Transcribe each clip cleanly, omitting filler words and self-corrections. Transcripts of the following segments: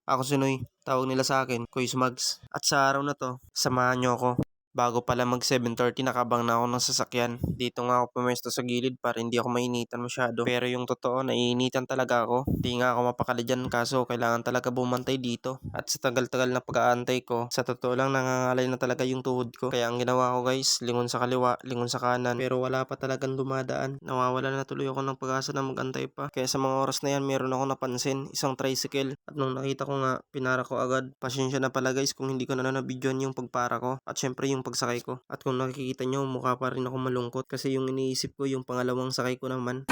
Ako si Noy, tawag nila sa akin, Kuy Smugs. At sa araw na to, samahan nyo ako. Bago pala mag 7:30 nakabang na ako ng sasakyan. Dito nga ako pumesto sa gilid para hindi ako mainitan masyado. Pero yung totoo, naiinitan talaga ako. Di nga ako mapakali dyan kaso kailangan talaga bumantay dito. At sa tagal-tagal na pag-aantay ko, sa totoo lang nangangalay na talaga yung tuhod ko. Kaya ang ginawa ko guys, lingon sa kaliwa, lingon sa kanan. Pero wala pa talagang dumadaan. Nawawala na tuloy ako ng pag-asa na mag-antay pa. Kaya sa mga oras na yan, meron ako napansin, isang tricycle. At nung nakita ko nga, pinara ko agad. Pasensya na pala guys kung hindi ko na nabidyoan yung pagpara ko. At syempre yung pagsakay ko. At kung nakikita nyo, mukha pa rin ako malungkot kasi yung iniisip ko yung pangalawang sakay ko naman.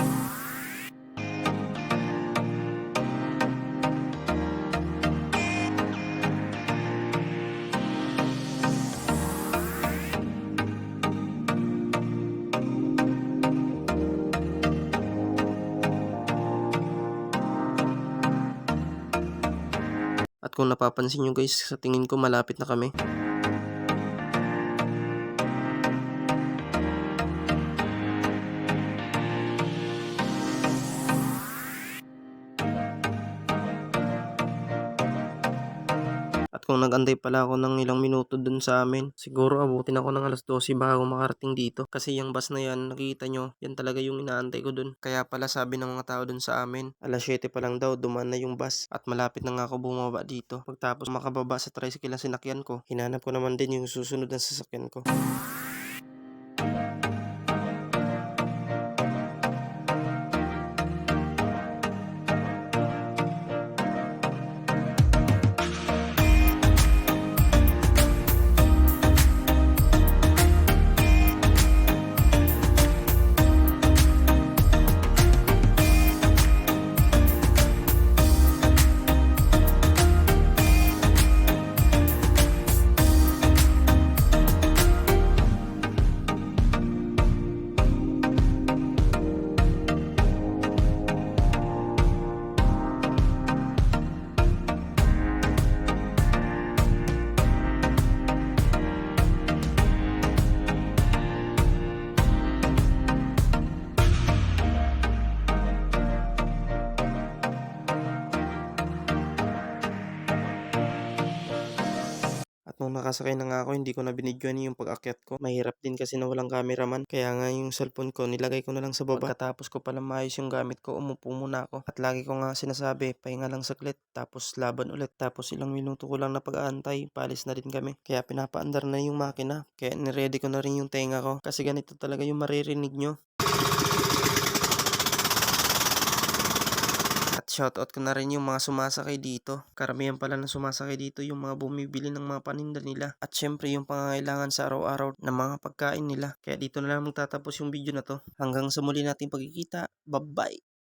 At kung napapansin nyo guys, sa tingin ko malapit na kami. At kung nag-antay pala ako ng ilang minuto dun sa amin, siguro abutin ako ng alas 12 bago makarating dito. Kasi yung bus na yan, nakikita nyo, yan talaga yung inaantay ko dun. Kaya pala sabi ng mga tao dun sa amin, alas 7 pa lang daw, dumaan na yung bus. At malapit na nga ako bumaba dito. Pagtapos makababa sa tricycle na sinakyan ko, hinanap ko naman din yung susunod na sasakyan ko. At nung nakasakay na nga ako, hindi ko na binidyoan yung pag-akyat ko. Mahirap din kasi na walang cameraman. Kaya nga yung cellphone ko, nilagay ko na lang sa baba. Pagkatapos ko pala maayos yung gamit ko, umupo muna ako. At lagi ko nga sinasabi, pahinga lang saglit, tapos laban ulit. Tapos ilang minuto ko lang na pag-aantay, palis na rin kami. Kaya pinapaandar na yung makina. Kaya niready ko na rin yung tenga ko. Kasi ganito talaga yung maririnig nyo. At shoutout ko na rin yung mga sumasakay dito. Karamihan pala na sumasakay dito yung mga bumibili ng mga paninda nila. At syempre yung pangangailangan sa araw-araw ng mga pagkain nila. Kaya dito na lang magtatapos yung video na to. Hanggang sa muli nating pagkikita. Bye-bye!